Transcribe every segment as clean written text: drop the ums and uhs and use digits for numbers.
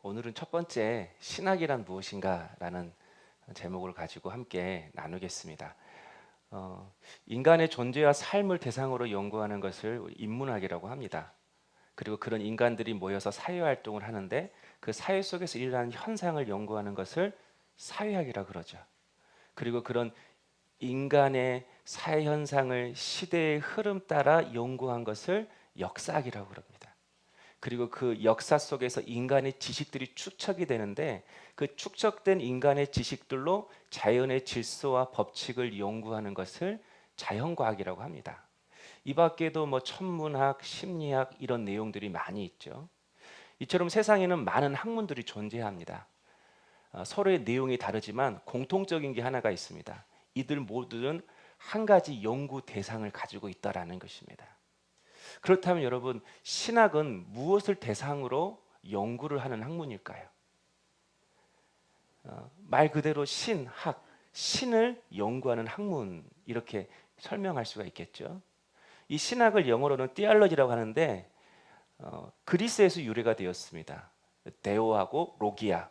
오늘은 첫 번째 신학이란 무엇인가라는 제목을 가지고 함께 나누겠습니다. 인간의 존재와 삶을 대상으로 연구하는 것을 인문학이라고 합니다. 그리고 그런 인간들이 모여서 사회활동을 하는데 그 사회 속에서 일어나는 현상을 연구하는 것을 사회학이라고 그러죠. 그리고 그런 인간의 사회 현상을 시대의 흐름 따라 연구한 것을 역사학이라고 그럽니다. 그리고 그 역사 속에서 인간의 지식들이 축적이 되는데 그 축적된 인간의 지식들로 자연의 질서와 법칙을 연구하는 것을 자연과학이라고 합니다. 이 밖에도 천문학, 심리학 이런 내용들이 많이 있죠. 이처럼 세상에는 많은 학문들이 존재합니다. 서로의 내용이 다르지만 공통적인 게 하나가 있습니다. 이들 모두는 한 가지 연구 대상을 가지고 있다라는 것입니다. 그렇다면 여러분, 신학은 무엇을 대상으로 연구를 하는 학문일까요? 말 그대로 신학, 신을 연구하는 학문 이렇게 설명할 수가 있겠죠. 이 신학을 영어로는 theology라고 하는데 그리스에서 유래가 되었습니다. 데오하고 로기아,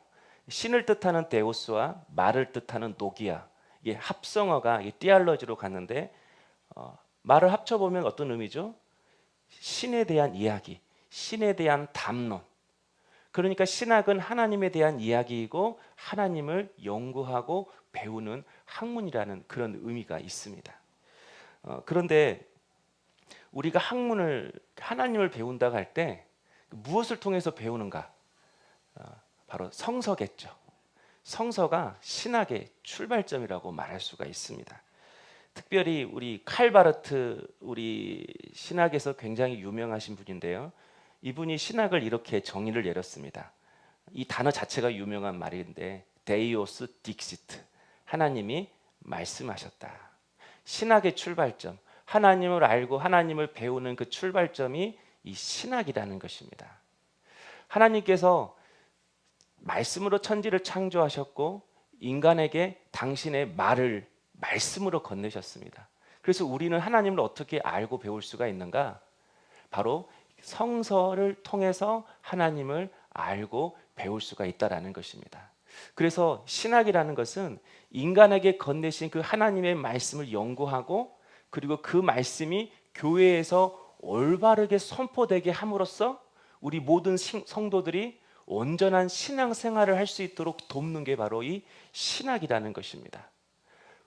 신을 뜻하는 데오스와 말을 뜻하는 노기아, 이게 합성어가 theology로 갔는데 말을 합쳐보면 어떤 의미죠? 신에 대한 이야기, 신에 대한 담론. 그러니까 신학은 하나님에 대한 이야기이고 하나님을 연구하고 배우는 학문이라는 그런 의미가 있습니다. 그런데 우리가 하나님을 배운다고 할 때 무엇을 통해서 배우는가? 바로 성서겠죠. 성서가 신학의 출발점이라고 말할 수가 있습니다. 특별히 우리 칼바르트, 우리 신학에서 굉장히 유명하신 분인데요. 이분이 신학을 이렇게 정의를 내렸습니다. 이 단어 자체가 유명한 말인데 데이오스 딕시트, 하나님이 말씀하셨다. 신학의 출발점, 하나님을 알고 하나님을 배우는 그 출발점이 이 신학이라는 것입니다. 하나님께서 말씀으로 천지를 창조하셨고 인간에게 당신의 말씀으로 건네셨습니다. 그래서 우리는 하나님을 어떻게 알고 배울 수가 있는가? 바로 성서를 통해서 하나님을 알고 배울 수가 있다라는 것입니다. 그래서 신학이라는 것은 인간에게 건네신 그 하나님의 말씀을 연구하고 그리고 그 말씀이 교회에서 올바르게 선포되게 함으로써 우리 모든 성도들이 온전한 신앙생활을 할 수 있도록 돕는 게 바로 이 신학이라는 것입니다.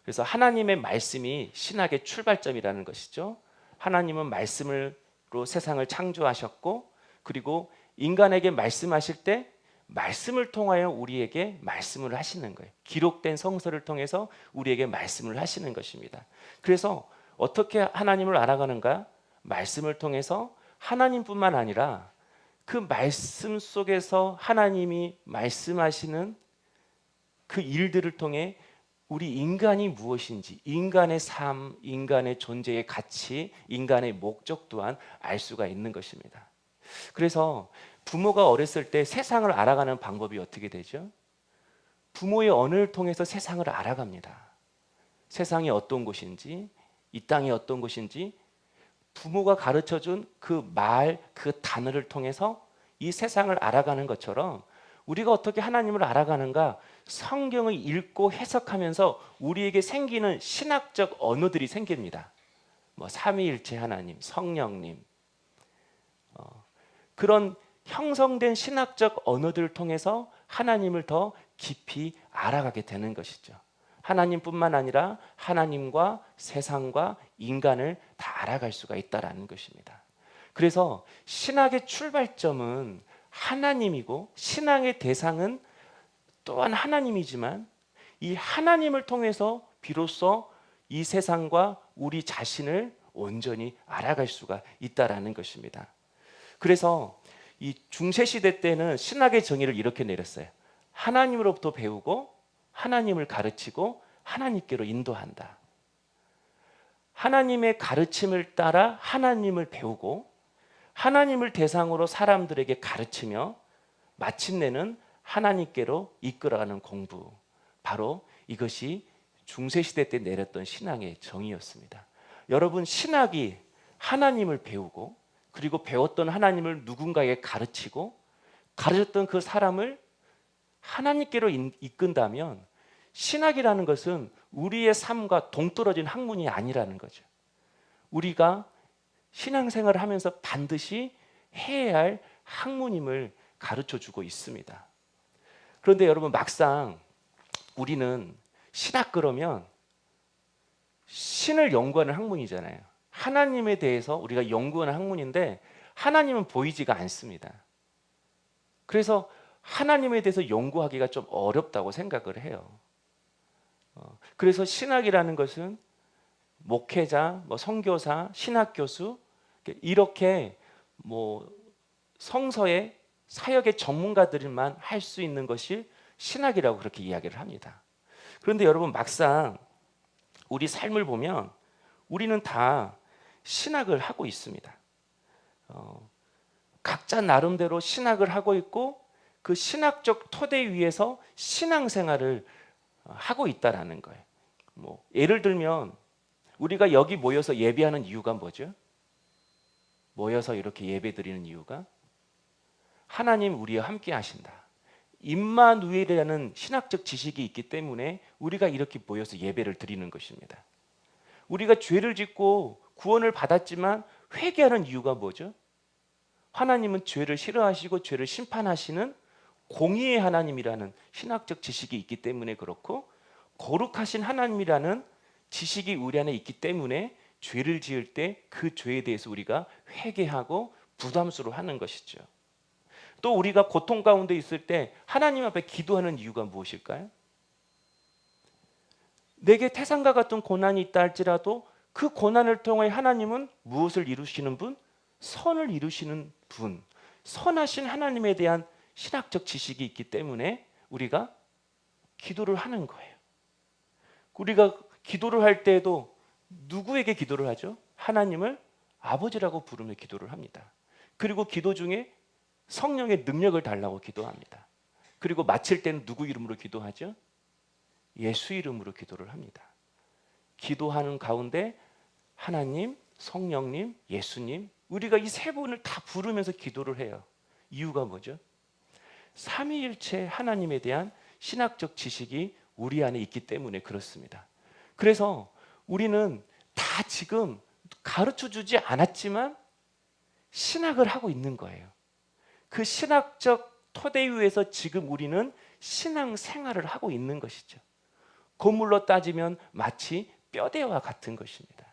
그래서 하나님의 말씀이 신학의 출발점이라는 것이죠. 하나님은 말씀으로 세상을 창조하셨고 그리고 인간에게 말씀하실 때 말씀을 통하여 우리에게 말씀을 하시는 거예요. 기록된 성서를 통해서 우리에게 말씀을 하시는 것입니다. 그래서 어떻게 하나님을 알아가는가? 말씀을 통해서 하나님뿐만 아니라 그 말씀 속에서 하나님이 말씀하시는 그 일들을 통해 우리 인간이 무엇인지, 인간의 삶, 인간의 존재의 가치, 인간의 목적 또한 알 수가 있는 것입니다. 그래서 부모가 어렸을 때 세상을 알아가는 방법이 어떻게 되죠? 부모의 언어를 통해서 세상을 알아갑니다. 세상이 어떤 곳인지, 이 땅이 어떤 곳인지 부모가 가르쳐준 그 말, 그 단어를 통해서 이 세상을 알아가는 것처럼 우리가 어떻게 하나님을 알아가는가? 성경을 읽고 해석하면서 우리에게 생기는 신학적 언어들이 생깁니다. 삼위일체 하나님, 성령님, 그런 형성된 신학적 언어들을 통해서 하나님을 더 깊이 알아가게 되는 것이죠. 하나님뿐만 아니라 하나님과 세상과 인간을 다 알아갈 수가 있다라는 것입니다. 그래서 신학의 출발점은 하나님이고 신앙의 대상은 또한 하나님이지만 이 하나님을 통해서 비로소 이 세상과 우리 자신을 온전히 알아갈 수가 있다라는 것입니다. 그래서 이 중세시대 때는 신학의 정의를 이렇게 내렸어요. 하나님으로부터 배우고 하나님을 가르치고 하나님께로 인도한다. 하나님의 가르침을 따라 하나님을 배우고 하나님을 대상으로 사람들에게 가르치며 마침내는 하나님께로 이끌어가는 공부. 바로 이것이 중세시대 때 내렸던 신앙의 정의였습니다. 여러분, 신학이 하나님을 배우고 그리고 배웠던 하나님을 누군가에게 가르치고 가르쳤던 그 사람을 하나님께로 이끈다면 신학이라는 것은 우리의 삶과 동떨어진 학문이 아니라는 거죠. 우리가 신앙생활을 하면서 반드시 해야 할 학문임을 가르쳐주고 있습니다. 그런데 여러분, 막상 우리는 신학 그러면 신을 연구하는 학문이잖아요. 하나님에 대해서 우리가 연구하는 학문인데 하나님은 보이지가 않습니다. 그래서 하나님에 대해서 연구하기가 좀 어렵다고 생각을 해요. 그래서 신학이라는 것은 목회자, 선교사, 신학교수 이렇게 성서의 사역의 전문가들만 할 수 있는 것이 신학이라고 그렇게 이야기를 합니다. 그런데 여러분, 막상 우리 삶을 보면 우리는 다 신학을 하고 있습니다. 각자 나름대로 신학을 하고 있고 그 신학적 토대 위에서 신앙생활을 하고 있다라는 거예요. 예를 들면 우리가 여기 모여서 예배하는 이유가 뭐죠? 모여서 이렇게 예배 드리는 이유가 하나님 우리와 함께 하신다. 임마누엘이라는 신학적 지식이 있기 때문에 우리가 이렇게 모여서 예배를 드리는 것입니다. 우리가 죄를 짓고 구원을 받았지만 회개하는 이유가 뭐죠? 하나님은 죄를 싫어하시고 죄를 심판하시는 공의의 하나님이라는 신학적 지식이 있기 때문에 그렇고, 거룩하신 하나님이라는 지식이 우리 안에 있기 때문에 죄를 지을 때 그 죄에 대해서 우리가 회개하고 부담스러워하는 것이죠. 또 우리가 고통 가운데 있을 때 하나님 앞에 기도하는 이유가 무엇일까요? 내게 태산과 같은 고난이 있다 할지라도 그 고난을 통해 하나님은 무엇을 이루시는 분? 선을 이루시는 분, 선하신 하나님에 대한 신학적 지식이 있기 때문에 우리가 기도를 하는 거예요. 우리가 기도를 할 때에도 누구에게 기도를 하죠? 하나님을 아버지라고 부르며 기도를 합니다. 그리고 기도 중에 성령의 능력을 달라고 기도합니다. 그리고 마칠 때는 누구 이름으로 기도하죠? 예수 이름으로 기도를 합니다. 기도하는 가운데 하나님, 성령님, 예수님, 우리가 이 세 분을 다 부르면서 기도를 해요. 이유가 뭐죠? 삼위일체 하나님에 대한 신학적 지식이 우리 안에 있기 때문에 그렇습니다. 그래서 우리는 다 지금 가르쳐주지 않았지만 신학을 하고 있는 거예요. 그 신학적 토대 위에서 지금 우리는 신앙생활을 하고 있는 것이죠. 건물로 따지면 마치 뼈대와 같은 것입니다.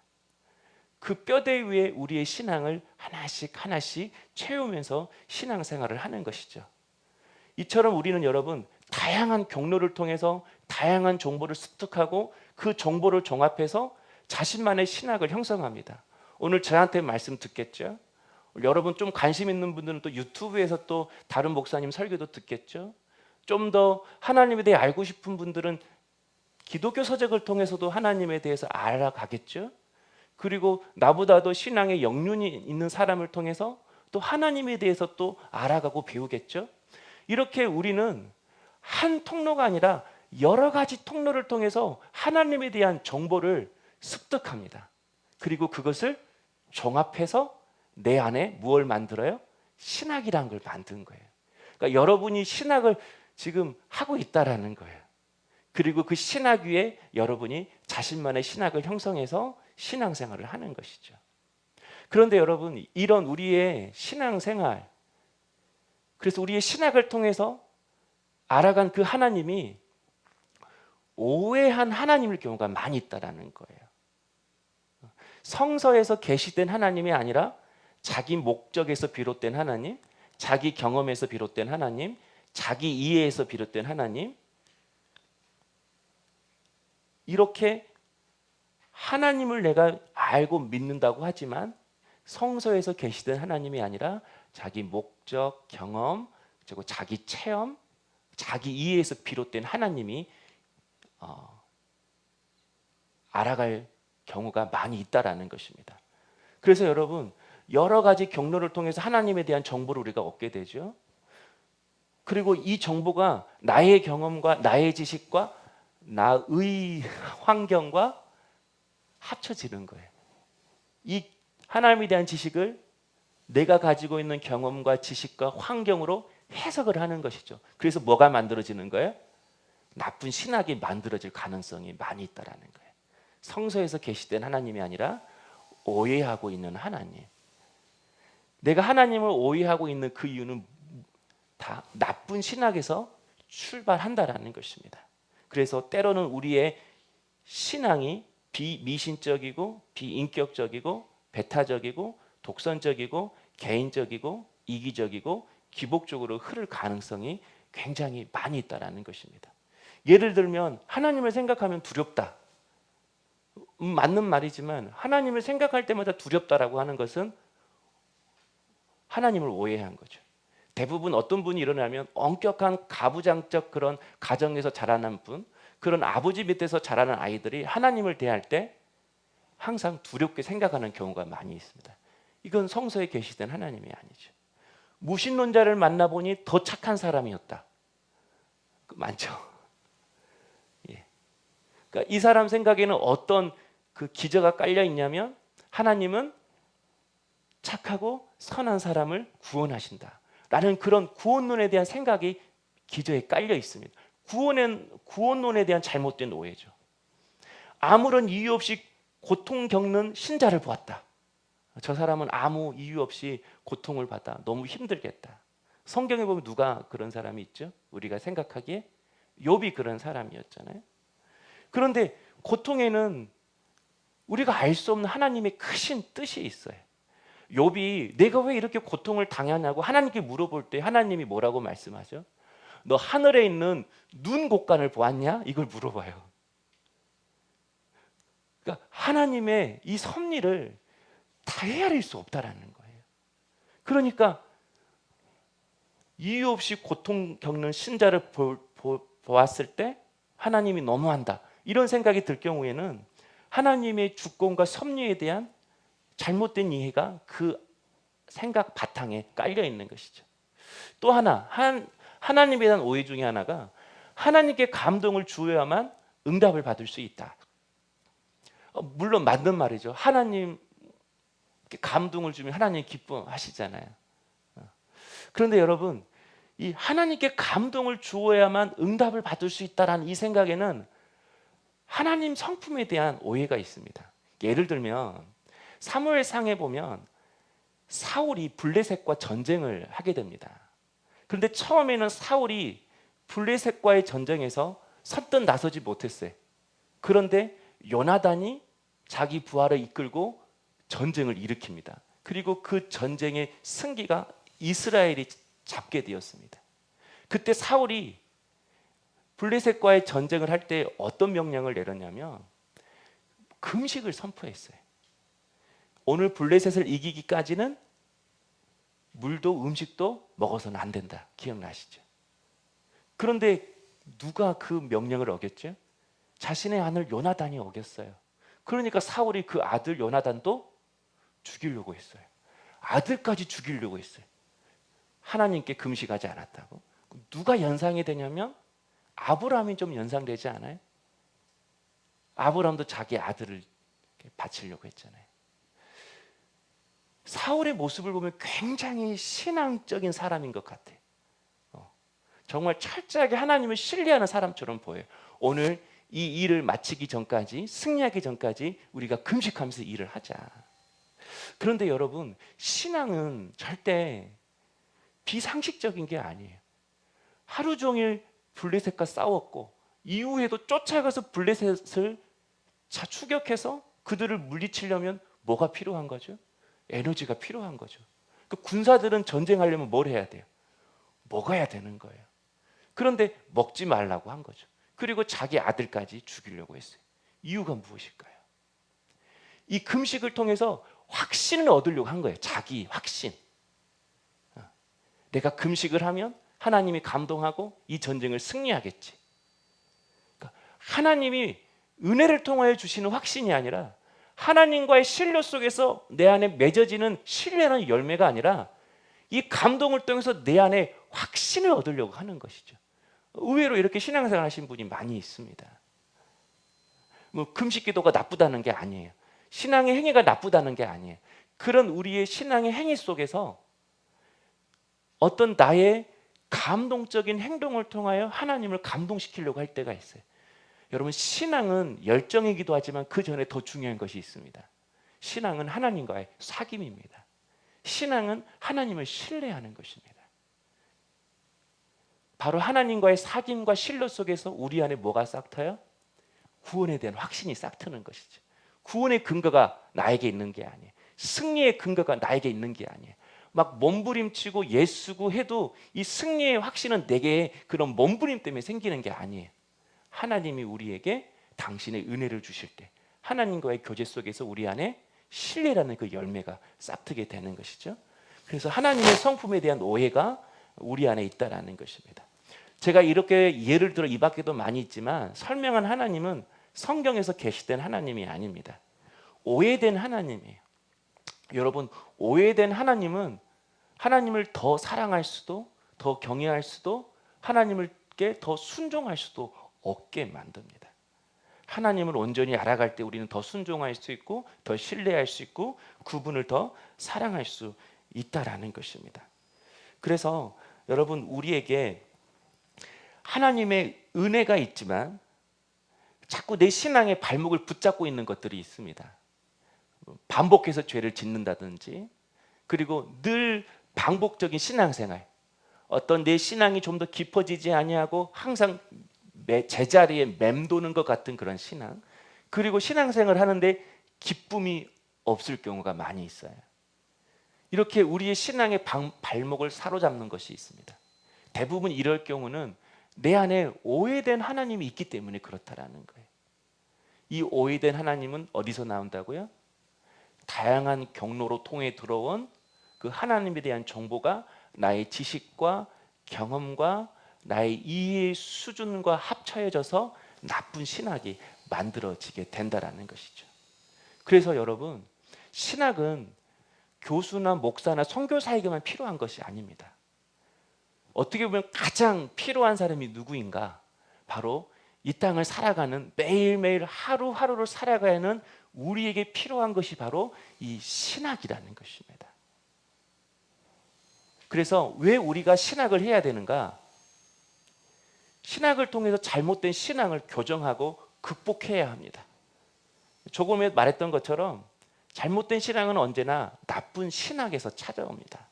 그 뼈대 위에 우리의 신앙을 하나씩 하나씩 채우면서 신앙생활을 하는 것이죠. 이처럼 우리는 여러분 다양한 경로를 통해서 다양한 정보를 습득하고 그 정보를 종합해서 자신만의 신학을 형성합니다. 오늘 저한테 말씀 듣겠죠? 여러분 좀 관심 있는 분들은 또 유튜브에서 또 다른 목사님 설교도 듣겠죠? 좀 더 하나님에 대해 알고 싶은 분들은 기독교 서적을 통해서도 하나님에 대해서 알아가겠죠? 그리고 나보다도 신앙의 영륜이 있는 사람을 통해서 또 하나님에 대해서 또 알아가고 배우겠죠? 이렇게 우리는 한 통로가 아니라 여러 가지 통로를 통해서 하나님에 대한 정보를 습득합니다. 그리고 그것을 종합해서 내 안에 무엇을 만들어요? 신학이라는 걸 만든 거예요. 그러니까 여러분이 신학을 지금 하고 있다라는 거예요. 그리고 그 신학 위에 여러분이 자신만의 신학을 형성해서 신앙생활을 하는 것이죠. 그런데 여러분, 이런 우리의 신앙생활, 그래서 우리의 신학을 통해서 알아간 그 하나님이 오해한 하나님일 경우가 많이 있다라는 거예요. 성서에서 계시된 하나님이 아니라 자기 목적에서 비롯된 하나님, 자기 경험에서 비롯된 하나님, 자기 이해에서 비롯된 하나님, 이렇게 하나님을 내가 알고 믿는다고 하지만 성서에서 계시된 하나님이 아니라 자기 목적, 경험, 그리고 자기 체험, 자기 이해에서 비롯된 하나님이 알아갈 경우가 많이 있다라는 것입니다. 그래서 여러분, 여러 가지 경로를 통해서 하나님에 대한 정보를 우리가 얻게 되죠. 그리고 이 정보가 나의 경험과 나의 지식과 나의 환경과 합쳐지는 거예요. 이 하나님에 대한 지식을 내가 가지고 있는 경험과 지식과 환경으로 해석을 하는 것이죠. 그래서 뭐가 만들어지는 거예요? 나쁜 신학이 만들어질 가능성이 많이 있다라는 거예요. 성서에서 계시된 하나님이 아니라 오해하고 있는 하나님. 내가 하나님을 오해하고 있는 그 이유는 다 나쁜 신학에서 출발한다라는 것입니다. 그래서 때로는 우리의 신앙이 비미신적이고 비인격적이고 배타적이고 독선적이고 개인적이고 이기적이고 기복적으로 흐를 가능성이 굉장히 많이 있다라는 것입니다. 예를 들면 하나님을 생각하면 두렵다. 맞는 말이지만 하나님을 생각할 때마다 두렵다라고 하는 것은 하나님을 오해한 거죠. 대부분 어떤 분이 일어나면 엄격한 가부장적 그런 가정에서 자라난 분, 그런 아버지 밑에서 자라는 아이들이 하나님을 대할 때 항상 두렵게 생각하는 경우가 많이 있습니다. 이건 성서에 계시된 하나님이 아니죠. 무신론자를 만나보니 더 착한 사람이었다. 많죠. 예. 그러니까 이 사람 생각에는 어떤 그 기저가 깔려 있냐면 하나님은 착하고 선한 사람을 구원하신다 라는 그런 구원론에 대한 생각이 기저에 깔려 있습니다. 구원론에 대한 잘못된 오해죠. 아무런 이유 없이 고통 겪는 신자를 보았다. 저 사람은 아무 이유 없이 고통을 받아 너무 힘들겠다. 성경에 보면 누가 그런 사람이 있죠? 우리가 생각하기에 욥이 그런 사람이었잖아요. 그런데 고통에는 우리가 알 수 없는 하나님의 크신 뜻이 있어요. 욥이 내가 왜 이렇게 고통을 당하냐고 하나님께 물어볼 때 하나님이 뭐라고 말씀하죠? 너 하늘에 있는 눈 곡간을 보았냐? 이걸 물어봐요. 그러니까 하나님의 이 섭리를 다 헤아릴 수 없다라는 거예요. 그러니까 이유 없이 고통 겪는 신자를 보았을 때 하나님이 너무한다 이런 생각이 들 경우에는 하나님의 주권과 섭리에 대한 잘못된 이해가 그 생각 바탕에 깔려 있는 것이죠. 또 하나님에 대한 오해 중에 하나가 하나님께 감동을 주어야만 응답을 받을 수 있다. 물론 맞는 말이죠. 하나님께 감동을 주면 하나님 기뻐하시잖아요. 그런데 여러분, 이 하나님께 감동을 주어야만 응답을 받을 수 있다라는 이 생각에는 하나님 성품에 대한 오해가 있습니다. 예를 들면 사무엘상에 보면 사울이 블레셋과 전쟁을 하게 됩니다. 그런데 처음에는 사울이 블레셋과의 전쟁에서 선뜻 나서지 못했어요. 그런데 요나단이 자기 부하를 이끌고 전쟁을 일으킵니다. 그리고 그 전쟁의 승기가 이스라엘이 잡게 되었습니다. 그때 사울이 블레셋과의 전쟁을 할 때 어떤 명령을 내렸냐면 금식을 선포했어요. 오늘 블레셋을 이기기까지는 물도 음식도 먹어서는 안 된다. 기억나시죠? 그런데 누가 그 명령을 어겼죠? 자신의 아들 요나단이 어겼어요. 그러니까 사울이 그 아들 요나단도 죽이려고 했어요. 아들까지 죽이려고 했어요. 하나님께 금식하지 않았다고. 누가 연상이 되냐면 아브라함이 좀 연상되지 않아요? 아브라함도 자기 아들을 바치려고 했잖아요. 사울의 모습을 보면 굉장히 신앙적인 사람인 것 같아요. 정말 철저하게 하나님을 신뢰하는 사람처럼 보여요. 오늘 이 일을 마치기 전까지, 승리하기 전까지 우리가 금식하면서 일을 하자. 그런데 여러분, 신앙은 절대 비상식적인 게 아니에요. 하루 종일 블레셋과 싸웠고 이후에도 쫓아가서 블레셋을 추격해서 그들을 물리치려면 뭐가 필요한 거죠? 에너지가 필요한 거죠. 그 군사들은 전쟁하려면 뭘 해야 돼요? 먹어야 되는 거예요. 그런데 먹지 말라고 한 거죠. 그리고 자기 아들까지 죽이려고 했어요. 이유가 무엇일까요? 이 금식을 통해서 확신을 얻으려고 한 거예요. 자기 확신. 내가 금식을 하면 하나님이 감동하고 이 전쟁을 승리하겠지. 그러니까 하나님이 은혜를 통하여 주시는 확신이 아니라 하나님과의 신뢰 속에서 내 안에 맺어지는 신뢰라는 열매가 아니라 이 감동을 통해서 내 안에 확신을 얻으려고 하는 것이죠. 의외로 이렇게 신앙생활 하신 분이 많이 있습니다. 뭐 금식 기도가 나쁘다는 게 아니에요. 신앙의 행위가 나쁘다는 게 아니에요. 그런 우리의 신앙의 행위 속에서 어떤 나의 감동적인 행동을 통하여 하나님을 감동시키려고 할 때가 있어요. 여러분, 신앙은 열정이기도 하지만 그 전에 더 중요한 것이 있습니다. 신앙은 하나님과의 사귐입니다. 신앙은 하나님을 신뢰하는 것입니다. 바로 하나님과의 사귐과 신뢰 속에서 우리 안에 뭐가 싹트요? 구원에 대한 확신이 싹트는 것이죠. 구원의 근거가 나에게 있는 게 아니에요. 승리의 근거가 나에게 있는 게 아니에요. 막 몸부림치고 예수고 해도 이 승리의 확신은 내게 그런 몸부림 때문에 생기는 게 아니에요. 하나님이 우리에게 당신의 은혜를 주실 때 하나님과의 교제 속에서 우리 안에 신뢰라는 그 열매가 싹트게 되는 것이죠. 그래서 하나님의 성품에 대한 오해가 우리 안에 있다라는 것입니다. 제가 이렇게 예를 들어 이 밖에도 많이 있지만 설명한 하나님은 성경에서 계시된 하나님이 아닙니다. 오해된 하나님이에요. 여러분, 오해된 하나님은 하나님을 더 사랑할 수도, 더 경외할 수도, 하나님께 더 순종할 수도 없게 만듭니다. 하나님을 온전히 알아갈 때 우리는 더 순종할 수 있고 더 신뢰할 수 있고 그분을 더 사랑할 수 있다라는 것입니다. 그래서 여러분, 우리에게 하나님의 은혜가 있지만 자꾸 내 신앙의 발목을 붙잡고 있는 것들이 있습니다. 반복해서 죄를 짓는다든지, 그리고 늘 반복적인 신앙생활, 어떤 내 신앙이 좀 더 깊어지지 아니하고 항상 제자리에 맴도는 것 같은 그런 신앙, 그리고 신앙생활을 하는데 기쁨이 없을 경우가 많이 있어요. 이렇게 우리의 신앙의 발목을 사로잡는 것이 있습니다. 대부분 이럴 경우는 내 안에 오해된 하나님이 있기 때문에 그렇다라는 거예요. 이 오해된 하나님은 어디서 나온다고요? 다양한 경로로 통해 들어온 그 하나님에 대한 정보가 나의 지식과 경험과 나의 이해의 수준과 합쳐져서 나쁜 신학이 만들어지게 된다라는 것이죠. 그래서 여러분, 신학은 교수나 목사나 선교사에게만 필요한 것이 아닙니다. 어떻게 보면 가장 필요한 사람이 누구인가? 바로 이 땅을 살아가는, 매일매일 하루하루를 살아가는 우리에게 필요한 것이 바로 이 신학이라는 것입니다. 그래서 왜 우리가 신학을 해야 되는가? 신학을 통해서 잘못된 신앙을 교정하고 극복해야 합니다. 조금 전에 말했던 것처럼 잘못된 신앙은 언제나 나쁜 신학에서 찾아옵니다.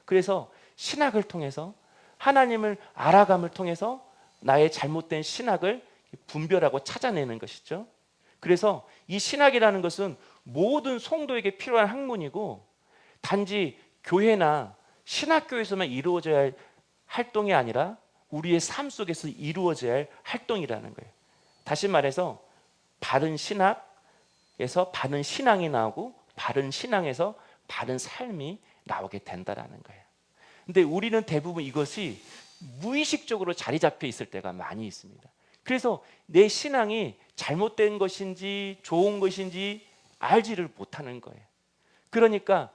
그래서 신학을 통해서, 하나님을 알아감을 통해서 나의 잘못된 신학을 분별하고 찾아내는 것이죠. 그래서 이 신학이라는 것은 모든 성도에게 필요한 학문이고, 단지 교회나 신학교에서만 이루어져야 할 활동이 아니라 우리의 삶 속에서 이루어져야 할 활동이라는 거예요. 다시 말해서 바른 신학에서 바른 신앙이 나오고, 바른 신앙에서 바른 삶이 나오게 된다라는 거예요. 근데 우리는 대부분 이것이 무의식적으로 자리 잡혀 있을 때가 많이 있습니다. 그래서 내 신앙이 잘못된 것인지 좋은 것인지 알지를 못하는 거예요. 그러니까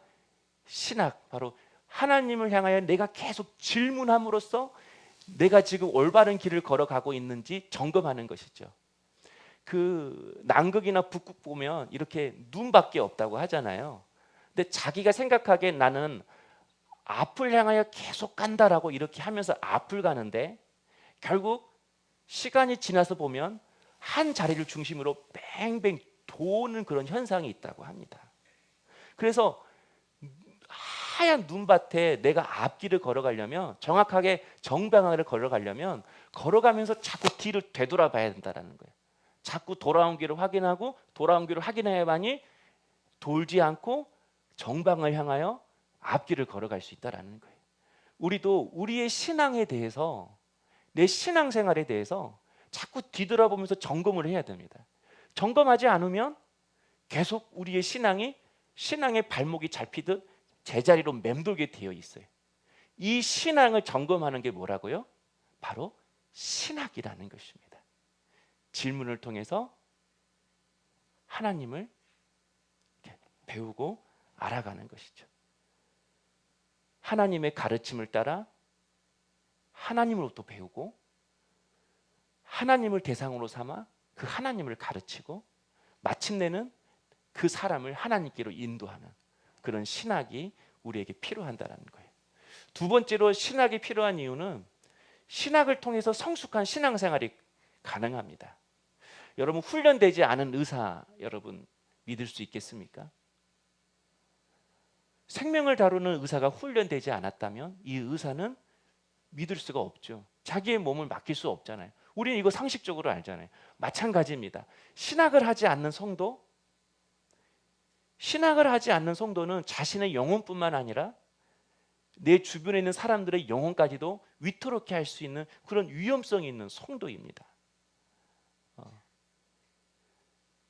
신학, 바로 하나님을 향하여 내가 계속 질문함으로써 내가 지금 올바른 길을 걸어가고 있는지 점검하는 것이죠. 그 남극이나 북극 보면 이렇게 눈밖에 없다고 하잖아요. 근데 자기가 생각하기에 나는 앞을 향하여 계속 간다라고 이렇게 하면서 앞을 가는데, 결국 시간이 지나서 보면 한 자리를 중심으로 뱅뱅 도는 그런 현상이 있다고 합니다. 그래서 하얀 눈밭에 내가 앞길을 걸어가려면, 정확하게 정방향을 걸어가려면 걸어가면서 자꾸 뒤를 되돌아봐야 된다는 거예요. 자꾸 돌아온 길을 확인하고, 돌아온 길을 확인해야만이 돌지 않고 정방을 향하여 앞길을 걸어갈 수 있다는 거예요. 우리도 우리의 신앙에 대해서, 내 신앙생활에 대해서 자꾸 뒤돌아보면서 점검을 해야 됩니다. 점검하지 않으면 계속 우리의 신앙의 발목이 잡히듯 제자리로 맴돌게 되어 있어요. 이 신앙을 점검하는 게 뭐라고요? 바로 신학이라는 것입니다. 질문을 통해서 하나님을 배우고 알아가는 것이죠. 하나님의 가르침을 따라 하나님으로부터 배우고, 하나님을 대상으로 삼아 그 하나님을 가르치고, 마침내는 그 사람을 하나님께로 인도하는 그런 신학이 우리에게 필요한다는 거예요. 두 번째로 신학이 필요한 이유는 신학을 통해서 성숙한 신앙생활이 가능합니다. 여러분, 훈련되지 않은 의사 여러분 믿을 수 있겠습니까? 생명을 다루는 의사가 훈련되지 않았다면 이 의사는 믿을 수가 없죠. 자기의 몸을 맡길 수 없잖아요. 우리는 이거 상식적으로 알잖아요. 마찬가지입니다. 신학을 하지 않는 성도는 자신의 영혼뿐만 아니라 내 주변에 있는 사람들의 영혼까지도 위태롭게 할 수 있는 그런 위험성이 있는 성도입니다.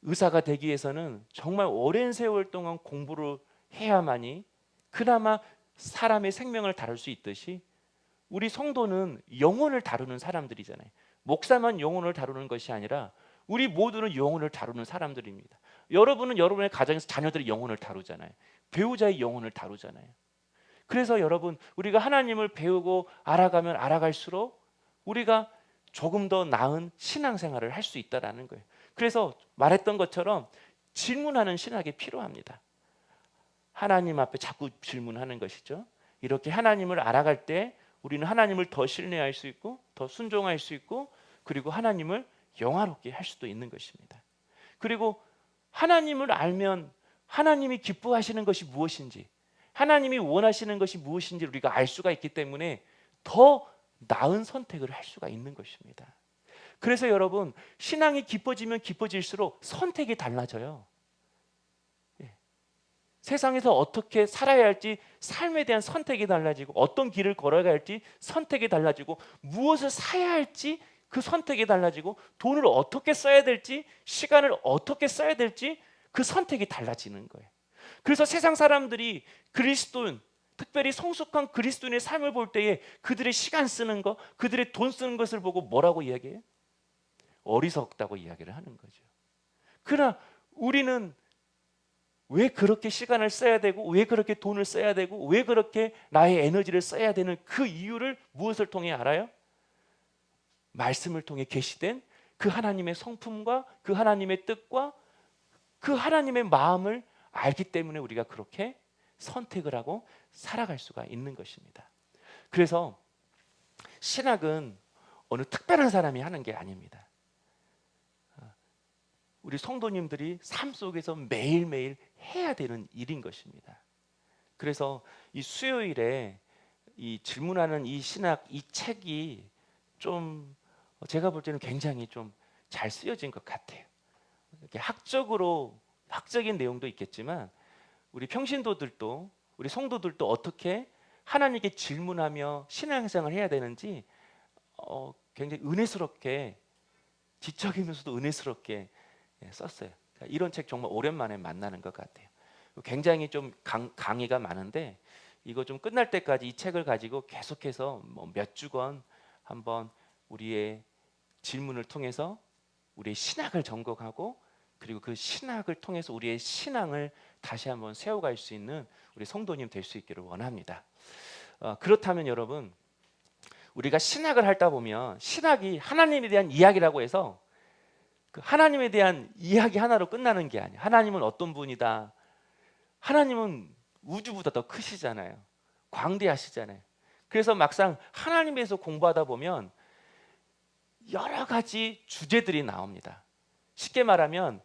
의사가 되기 위해서는 정말 오랜 세월 동안 공부를 해야만이 그나마 사람의 생명을 다룰 수 있듯이 우리 성도는 영혼을 다루는 사람들이잖아요. 목사만 영혼을 다루는 것이 아니라 우리 모두는 영혼을 다루는 사람들입니다. 여러분은 여러분의 가정에서 자녀들의 영혼을 다루잖아요. 배우자의 영혼을 다루잖아요. 그래서 여러분, 우리가 하나님을 배우고 알아가면 알아갈수록 우리가 조금 더 나은 신앙생활을 할 수 있다는 거예요. 그래서 말했던 것처럼 질문하는 신학이 필요합니다. 하나님 앞에 자꾸 질문하는 것이죠. 이렇게 하나님을 알아갈 때 우리는 하나님을 더 신뢰할 수 있고 더 순종할 수 있고 그리고 하나님을 영화롭게 할 수도 있는 것입니다. 그리고 하나님을 알면 하나님이 기뻐하시는 것이 무엇인지, 하나님이 원하시는 것이 무엇인지 우리가 알 수가 있기 때문에 더 나은 선택을 할 수가 있는 것입니다. 그래서 여러분, 신앙이 깊어지면 깊어질수록 선택이 달라져요. 세상에서 어떻게 살아야 할지 삶에 대한 선택이 달라지고 어떤 길을 걸어가야 할지 선택이 달라지고 무엇을 사야 할지 그 선택이 달라지고 돈을 어떻게 써야 될지 시간을 어떻게 써야 될지 그 선택이 달라지는 거예요. 그래서 세상 사람들이 그리스도인, 특별히 성숙한 그리스도인의 삶을 볼 때에 그들의 시간 쓰는 것, 그들의 돈 쓰는 것을 보고 뭐라고 이야기해요? 어리석다고 이야기를 하는 거죠. 그러나 우리는 왜 그렇게 시간을 써야 되고 왜 그렇게 돈을 써야 되고 왜 그렇게 나의 에너지를 써야 되는 그 이유를 무엇을 통해 알아요? 말씀을 통해 계시된 그 하나님의 성품과 그 하나님의 뜻과 그 하나님의 마음을 알기 때문에 우리가 그렇게 선택을 하고 살아갈 수가 있는 것입니다. 그래서 신학은 어느 특별한 사람이 하는 게 아닙니다. 우리 성도님들이 삶 속에서 매일매일 해야 되는 일인 것입니다. 그래서 이 수요일에 이 질문하는 이 신학 이 책이 좀 제가 볼 때는 굉장히 좀 잘 쓰여진 것 같아요. 이렇게 학적인 내용도 있겠지만 우리 평신도들도 우리 성도들도 어떻게 하나님께 질문하며 신앙생활을 해야 되는지 굉장히 은혜스럽게 지적이면서도 은혜스럽게 썼어요. 그러니까 이런 책 정말 오랜만에 만나는 것 같아요. 굉장히 좀 강의가 많은데 이거 좀 끝날 때까지 이 책을 가지고 계속해서 몇 주간 한번 우리의 질문을 통해서 우리의 신학을 정곡하고 그리고 그 신학을 통해서 우리의 신앙을 다시 한번 세워갈 수 있는 우리 성도님 될 수 있기를 원합니다. 그렇다면 여러분, 우리가 신학을 하다 보면 신학이 하나님에 대한 이야기라고 해서 그 하나님에 대한 이야기 하나로 끝나는 게 아니에요. 하나님은 어떤 분이다. 하나님은 우주보다 더 크시잖아요. 광대하시잖아요. 그래서 막상 하나님에 대해서 공부하다 보면 여러 가지 주제들이 나옵니다. 쉽게 말하면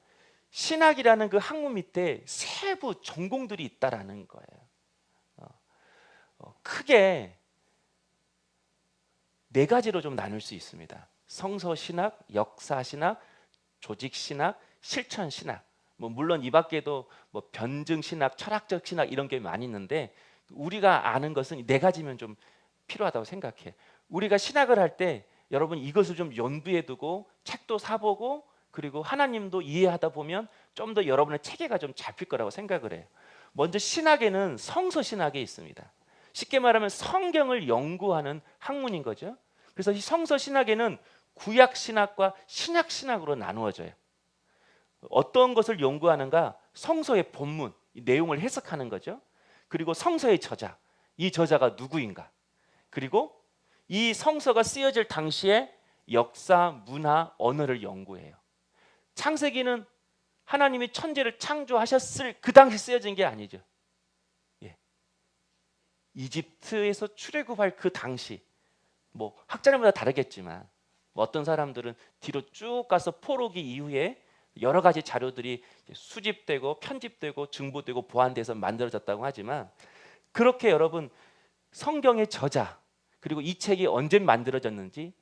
신학이라는 그 학문 밑에 세부 전공들이 있다라는 거예요. 크게 네 가지로 좀 나눌 수 있습니다. 성서신학, 역사신학, 조직신학, 실천신학. 물론 이 밖에도 변증신학, 철학적 신학 이런 게 많이 있는데 우리가 아는 것은 네 가지면 좀 필요하다고 생각해. 우리가 신학을 할 때 여러분 이것을 좀 염두에 두고 책도 사보고 그리고 하나님도 이해하다 보면 좀 더 여러분의 체계가 좀 잡힐 거라고 생각을 해요. 먼저 신학에는 성서신학이 있습니다. 쉽게 말하면 성경을 연구하는 학문인 거죠. 그래서 이 성서신학에는 구약신학과 신약신학으로 나누어져요. 어떤 것을 연구하는가? 성서의 본문, 이 내용을 해석하는 거죠. 그리고 성서의 저자, 이 저자가 누구인가? 그리고 이 성서가 쓰여질 당시에 역사, 문화, 언어를 연구해요. 창세기는 하나님이 천지를 창조하셨을 그 당시 쓰여진 게 아니죠. 예. 이집트에서 출애굽할 그 당시, 뭐 학자들마다 다르겠지만 뭐 어떤 사람들은 뒤로 쭉 가서 포로기 이후에 여러 가지 자료들이 수집되고 편집되고 증보되고 보완돼서 만들어졌다고 하지만, 그렇게 여러분 성경의 저자 그리고 이 책이 언제 만들어졌는지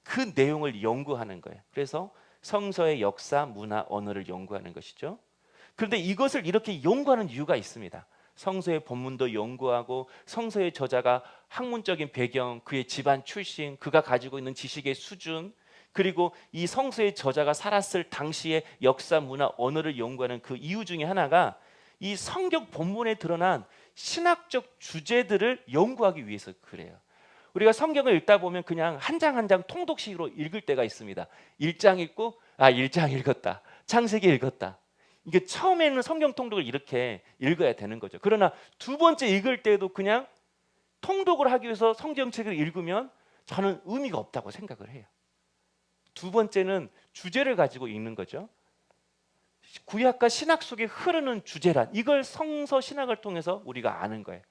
그 내용을 연구하는 거예요. 그래서 성서의 역사, 문화, 언어를 연구하는 것이죠. 그런데 이것을 이렇게 연구하는 이유가 있습니다. 성서의 본문도 연구하고 성서의 저자가 학문적인 배경, 그의 집안 출신, 그가 가지고 있는 지식의 수준, 그리고 이 성서의 저자가 살았을 당시의 역사, 문화, 언어를 연구하는 그 이유 중에 하나가 이 성경 본문에 드러난 신학적 주제들을 연구하기 위해서 그래요. 우리가 성경을 읽다 보면 그냥 한 장 한 장 통독식으로 읽을 때가 있습니다. 1장 읽고 1장 읽었다. 창세기 읽었다. 이게 처음에는 성경 통독을 이렇게 읽어야 되는 거죠. 그러나 두 번째 읽을 때도 그냥 통독을 하기 위해서 성경책을 읽으면 저는 의미가 없다고 생각을 해요. 두 번째는 주제를 가지고 읽는 거죠. 구약과 신학 속에 흐르는 주제란, 이걸 성서 신학을 통해서 우리가 아는 거예요.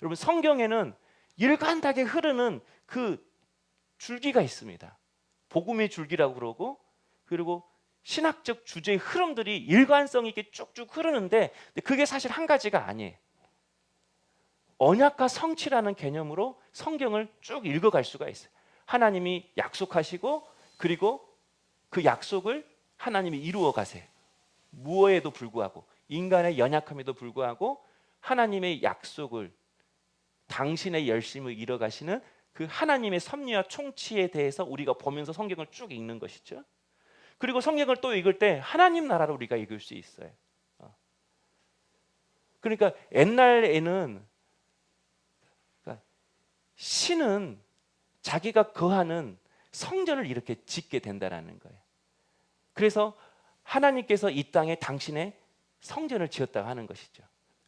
여러분, 성경에는 일관되게 흐르는 그 줄기가 있습니다. 복음의 줄기라고 그러고, 그리고 신학적 주제의 흐름들이 일관성 있게 쭉쭉 흐르는데, 그게 사실 한 가지가 아니에요. 언약과 성취라는 개념으로 성경을 쭉 읽어갈 수가 있어요. 하나님이 약속하시고, 그리고 그 약속을 하나님이 이루어 가세요. 무엇에도 불구하고, 인간의 연약함에도 불구하고 하나님의 약속을, 당신의 열심을 이뤄가시는 그 하나님의 섭리와 총치에 대해서 우리가 보면서 성경을 쭉 읽는 것이죠. 그리고 성경을 또 읽을 때 하나님 나라를 우리가 읽을 수 있어요. 그러니까 옛날에는 신은 자기가 거하는 성전을 이렇게 짓게 된다는 거예요. 그래서 하나님께서 이 땅에 당신의 성전을 지었다고 하는 것이죠.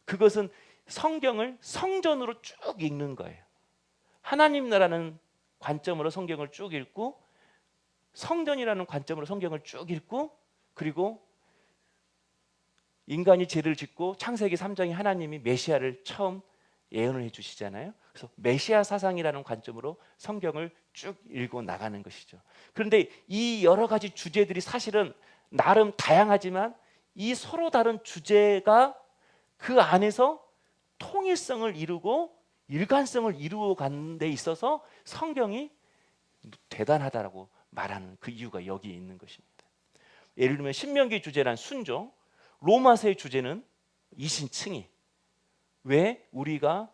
그것은 성경을 성전으로 쭉 읽는 거예요. 하나님 나라는 관점으로 성경을 쭉 읽고, 성전이라는 관점으로 성경을 쭉 읽고, 그리고 인간이 죄를 짓고 창세기 3장에 하나님이 메시아를 처음 예언을 해주시잖아요. 그래서 메시아 사상이라는 관점으로 성경을 쭉 읽고 나가는 것이죠. 그런데 이 여러 가지 주제들이 사실은 나름 다양하지만 이 서로 다른 주제가 그 안에서 통일성을 이루고 일관성을 이루어 가는 데 있어서 성경이 대단하다라고 말하는 그 이유가 여기에 있는 것입니다. 예를 들면 신명기 주제란 순종, 로마서의 주제는 이신칭의. 왜 우리가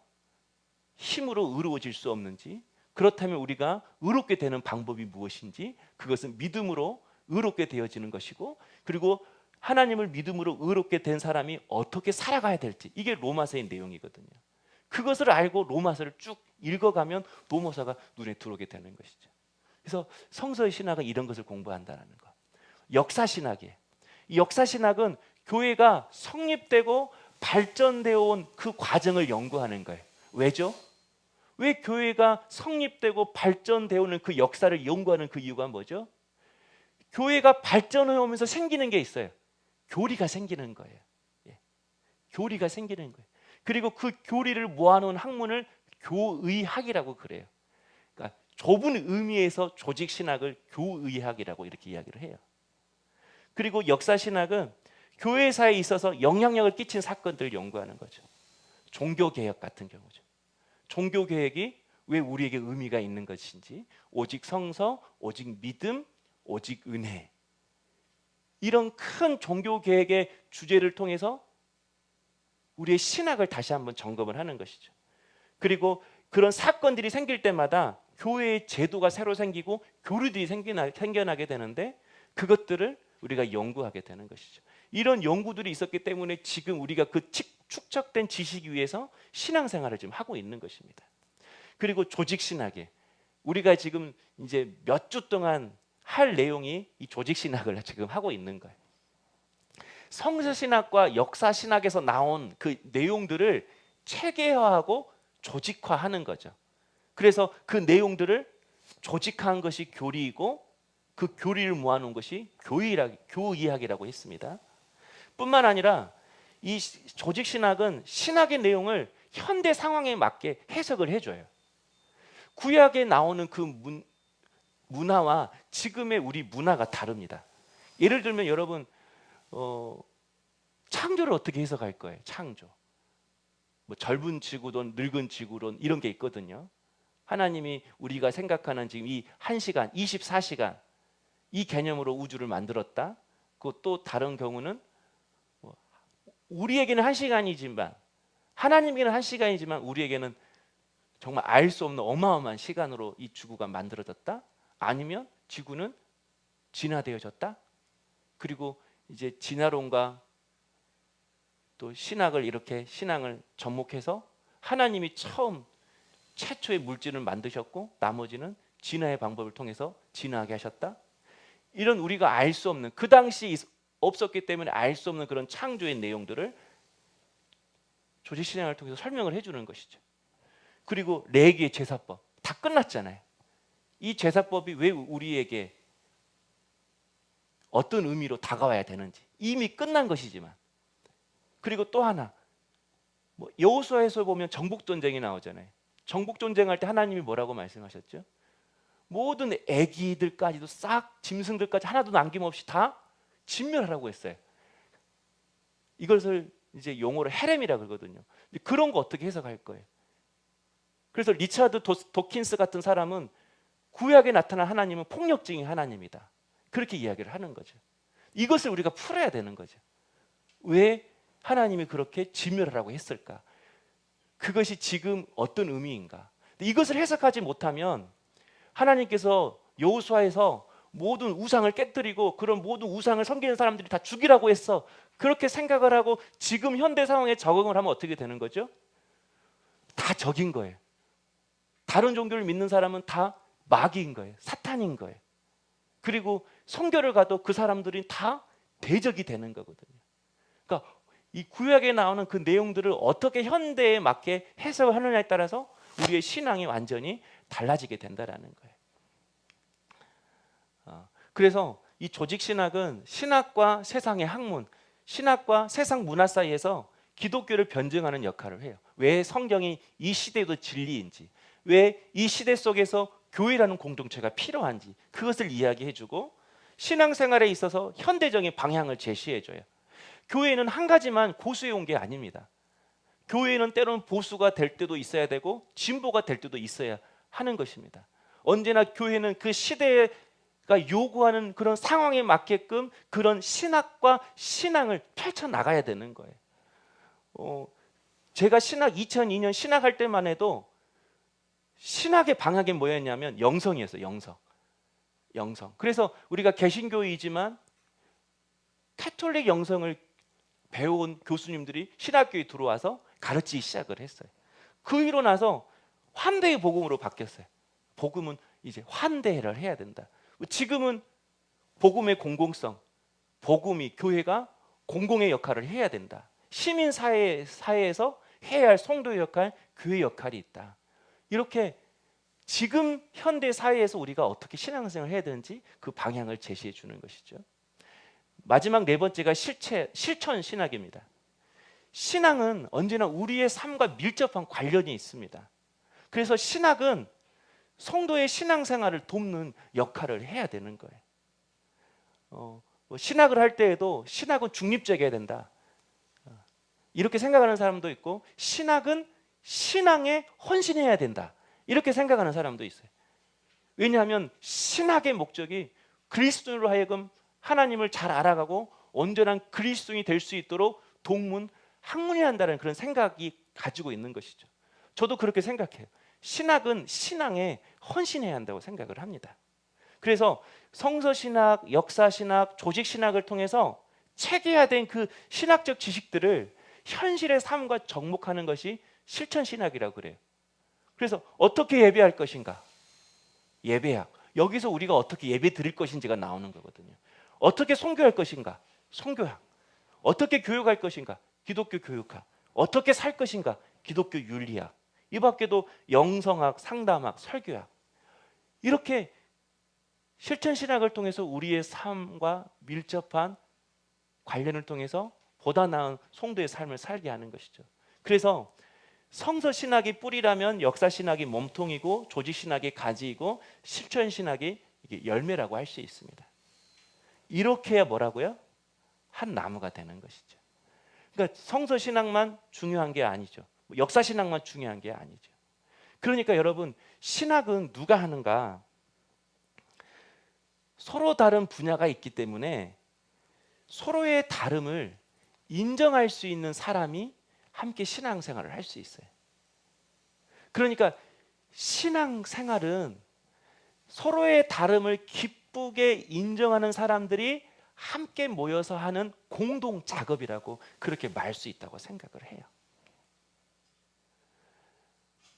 힘으로 의로워질 수 없는지, 그렇다면 우리가 의롭게 되는 방법이 무엇인지, 그것은 믿음으로 의롭게 되어지는 것이고, 그리고 하나님을 믿음으로 의롭게 된 사람이 어떻게 살아가야 될지, 이게 로마서의 내용이거든요. 그것을 알고 로마서를 쭉 읽어가면 로마서가 눈에 들어오게 되는 것이죠. 그래서 성서의 신학은 이런 것을 공부한다는 것. 역사신학이에요. 이 역사신학은 교회가 성립되고 발전되어 온 그 과정을 연구하는 거예요. 왜죠? 왜 교회가 성립되고 발전되어 오는 그 역사를 연구하는 그 이유가 뭐죠? 교회가 발전해 오면서 생기는 게 있어요. 교리가 생기는 거예요. 교리가 생기는 거예요. 그리고 그 교리를 모아놓은 학문을 교의학이라고 그래요. 그러니까 좁은 의미에서 조직신학을 교의학이라고 이렇게 이야기를 해요. 그리고 역사신학은 교회사에 있어서 영향력을 끼친 사건들을 연구하는 거죠. 종교개혁 같은 경우죠. 종교개혁이 왜 우리에게 의미가 있는 것인지, 오직 성서, 오직 믿음, 오직 은혜, 이런 큰 종교개혁의 주제를 통해서 우리의 신학을 다시 한번 점검을 하는 것이죠. 그리고 그런 사건들이 생길 때마다 교회의 제도가 새로 생기고 교리들이 생겨나게 되는데, 그것들을 우리가 연구하게 되는 것이죠. 이런 연구들이 있었기 때문에 지금 우리가 그 축적된 지식 위에서 신앙생활을 지금 하고 있는 것입니다. 그리고 조직신학에 우리가 지금 이제 몇 주 동안 할 내용이 이 조직신학을 지금 하고 있는 거예요. 성서신학과 역사신학에서 나온 그 내용들을 체계화하고 조직화하는 거죠. 그래서 그 내용들을 조직화한 것이 교리이고, 그 교리를 모아놓은 것이 교의학이라고 했습니다. 뿐만 아니라 이 조직신학은 신학의 내용을 현대 상황에 맞게 해석을 해줘요. 구약에 나오는 그 문화와 지금의 우리 문화가 다릅니다. 예를 들면 여러분 창조를 어떻게 해석할 거예요? 창조. 뭐 젊은 지구론, 늙은 지구론 이런 게 있거든요. 하나님이 우리가 생각하는 지금 이 1시간, 24시간 이 개념으로 우주를 만들었다. 또 다른 경우는 우리에게는 1시간이지만 하나님에게는 1시간이지만 우리에게는 정말 알 수 없는 어마어마한 시간으로 이 지구가 만들어졌다. 아니면 지구는 진화되어졌다. 그리고 이제 진화론과 또 신학을 이렇게 신앙을 접목해서 하나님이 최초의 물질을 만드셨고 나머지는 진화의 방법을 통해서 진화하게 하셨다. 이런 우리가 알 수 없는, 그 당시 없었기 때문에 알 수 없는 그런 창조의 내용들을 조직신앙을 통해서 설명을 해주는 것이죠. 그리고 레위기의 제사법 다 끝났잖아요. 이 제사법이 왜 우리에게 어떤 의미로 다가와야 되는지 이미 끝난 것이지만, 그리고 또 하나 여호수아에서 보면 정복전쟁이 나오잖아요. 정복전쟁할 때 하나님이 뭐라고 말씀하셨죠? 모든 애기들까지도 싹 짐승들까지 하나도 남김없이 다 진멸하라고 했어요. 이것을 이제 용어로 헤렘이라 그러거든요. 그런 거 어떻게 해석할 거예요? 그래서 리차드 도킨스 같은 사람은 구약에 나타난 하나님은 폭력적인 하나님이다. 그렇게 이야기를 하는 거죠. 이것을 우리가 풀어야 되는 거죠. 왜 하나님이 그렇게 진멸하라고 했을까? 그것이 지금 어떤 의미인가? 이것을 해석하지 못하면 하나님께서 여호수아에서 모든 우상을 깨뜨리고 그런 모든 우상을 섬기는 사람들이 다 죽이라고 했어. 그렇게 생각을 하고 지금 현대 상황에 적응을 하면 어떻게 되는 거죠? 다 적인 거예요. 다른 종교를 믿는 사람은 다 마귀인 거예요. 사탄인 거예요. 그리고 성교를 가도 그 사람들이 다 대적이 되는 거거든요. 그러니까 이 구약에 나오는 그 내용들을 어떻게 현대에 맞게 해석을 하느냐에 따라서 우리의 신앙이 완전히 달라지게 된다라는 거예요. 그래서 이 조직신학은 신학과 세상의 학문, 신학과 세상 문화 사이에서 기독교를 변증하는 역할을 해요. 왜 성경이 이 시대도 진리인지, 왜 이 시대 속에서 교회라는 공동체가 필요한지 그것을 이야기해주고 신앙생활에 있어서 현대적인 방향을 제시해줘요. 교회는 한 가지만 고수해 온 게 아닙니다. 교회는 때로는 보수가 될 때도 있어야 되고 진보가 될 때도 있어야 하는 것입니다. 언제나 교회는 그 시대가 요구하는 그런 상황에 맞게끔 그런 신학과 신앙을 펼쳐나가야 되는 거예요. 제가 2002년 신학할 때만 해도 신학의 방향이 뭐였냐면 영성이었어요. 영성. 그래서 우리가 개신교이지만 캐톨릭 영성을 배운 교수님들이 신학교에 들어와서 가르치기 시작을 했어요. 그 이로 나서 환대의 복음으로 바뀌었어요. 복음은 이제 환대를 해야 된다. 지금은 복음의 공공성, 복음이 교회가 공공의 역할을 해야 된다. 시민 사회에서 해야 할 성도의 역할, 교회 역할이 있다. 이렇게 지금 현대 사회에서 우리가 어떻게 신앙생활을 해야 되는지 그 방향을 제시해 주는 것이죠. 마지막 네 번째가 실천 신학입니다. 신앙은 언제나 우리의 삶과 밀접한 관련이 있습니다. 그래서 신학은 성도의 신앙생활을 돕는 역할을 해야 되는 거예요. 신학을 할 때에도 신학은 중립적이어야 된다. 이렇게 생각하는 사람도 있고 신학은 신앙에 헌신해야 된다. 이렇게 생각하는 사람도 있어요. 왜냐하면 신학의 목적이 그리스도인으로 하여금 하나님을 잘 알아가고 온전한 그리스도인이 될 수 있도록 동문 학문해야 한다는 그런 생각이 가지고 있는 것이죠. 저도 그렇게 생각해요. 신학은 신앙에 헌신해야 한다고 생각을 합니다. 그래서 성서신학, 역사신학, 조직신학을 통해서 체계화된 그 신학적 지식들을 현실의 삶과 접목하는 것이 실천신학이라고 그래요. 그래서 어떻게 예배할 것인가? 예배학. 여기서 우리가 어떻게 예배 드릴 것인지가 나오는 거거든요. 어떻게 선교할 것인가? 선교학. 어떻게 교육할 것인가? 기독교 교육학. 어떻게 살 것인가? 기독교 윤리학. 이 밖에도 영성학, 상담학, 설교학. 이렇게 실천신학을 통해서 우리의 삶과 밀접한 관련을 통해서 보다 나은 성도의 삶을 살게 하는 것이죠. 그래서 성서 신학이 뿌리라면 역사 신학이 몸통이고 조직 신학이 가지이고 실천 신학이 이게 열매라고 할 수 있습니다. 이렇게 해야 뭐라고요? 한 나무가 되는 것이죠. 그러니까 성서 신학만 중요한 게 아니죠. 역사 신학만 중요한 게 아니죠. 그러니까 여러분, 신학은 누가 하는가? 서로 다른 분야가 있기 때문에 서로의 다름을 인정할 수 있는 사람이 함께 신앙생활을 할 수 있어요. 그러니까 신앙생활은 서로의 다름을 기쁘게 인정하는 사람들이 함께 모여서 하는 공동 작업이라고 그렇게 말할 수 있다고 생각을 해요.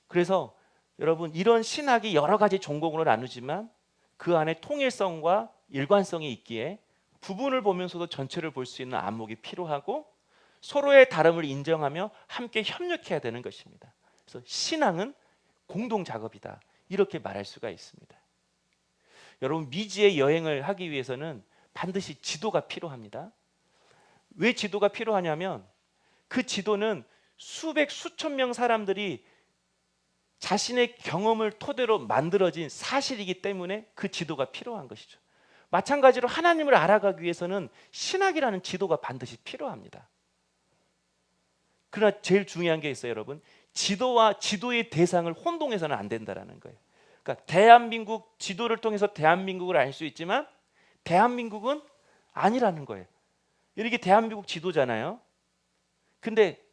그래서 여러분, 이런 신학이 여러 가지 종목으로 나누지만 그 안에 통일성과 일관성이 있기에 부분을 보면서도 전체를 볼 수 있는 안목이 필요하고 서로의 다름을 인정하며 함께 협력해야 되는 것입니다. 그래서 신앙은 공동 작업이다, 이렇게 말할 수가 있습니다. 여러분, 미지의 여행을 하기 위해서는 반드시 지도가 필요합니다. 왜 지도가 필요하냐면 그 지도는 수백 수천 명 사람들이 자신의 경험을 토대로 만들어진 사실이기 때문에 그 지도가 필요한 것이죠. 마찬가지로 하나님을 알아가기 위해서는 신학이라는 지도가 반드시 필요합니다. 그러나 제일 중요한 게 있어요, 여러분. 지도와 지도의 대상을 혼동해서는 안 된다는 거예요. 그러니까 대한민국 지도를 통해서 대한민국을 알 수 있지만 대한민국은 아니라는 거예요. 이렇게 대한민국 지도잖아요. 근데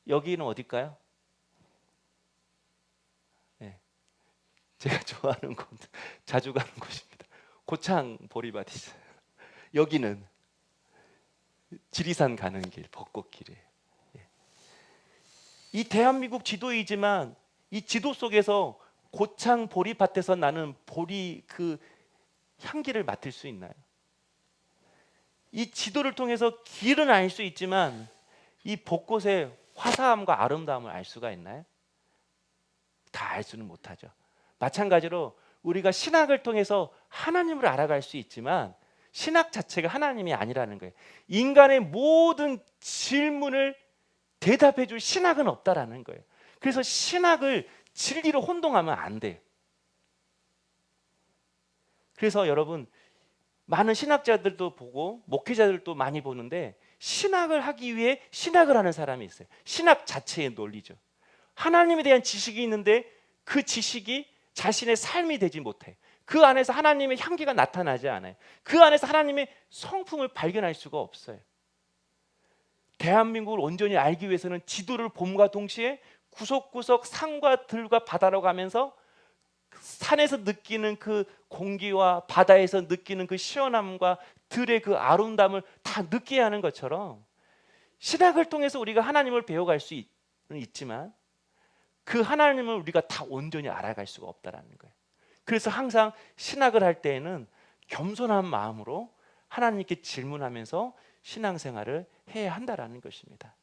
여기는 어딜까요? 네. 제가 좋아하는 곳, 자주 가는 곳입니다. 고창 보리밭이 있어요. 여기는 지리산 가는 길, 벚꽃길이에요. 이 대한민국 지도이지만 이 지도 속에서 고창 보리밭에서 나는 보리 그 향기를 맡을 수 있나요? 이 지도를 통해서 길은 알 수 있지만 이 벚꽃의 화사함과 아름다움을 알 수가 있나요? 다 알 수는 못하죠. 마찬가지로 우리가 신학을 통해서 하나님을 알아갈 수 있지만 신학 자체가 하나님이 아니라는 거예요. 인간의 모든 질문을 대답해 줄 신학은 없다라는 거예요. 그래서 신학을 진리로 혼동하면 안 돼요. 그래서 여러분, 많은 신학자들도 보고 목회자들도 많이 보는데 신학을 하기 위해 신학을 하는 사람이 있어요. 신학 자체의 논리죠. 하나님에 대한 지식이 있는데 그 지식이 자신의 삶이 되지 못해. 그 안에서 하나님의 향기가 나타나지 않아요. 그 안에서 하나님의 성품을 발견할 수가 없어요. 대한민국을 온전히 알기 위해서는 지도를 봄과 동시에 구석구석 산과 들과 바다로 가면서 산에서 느끼는 그 공기와 바다에서 느끼는 그 시원함과 들의 그 아름다움을 다 느껴야 하는 것처럼 신학을 통해서 우리가 하나님을 배워갈 수 있지만 그 하나님을 우리가 다 온전히 알아갈 수가 없다라는 거예요. 그래서 항상 신학을 할 때에는 겸손한 마음으로 하나님께 질문하면서 신앙생활을 해야 한다라는 것입니다.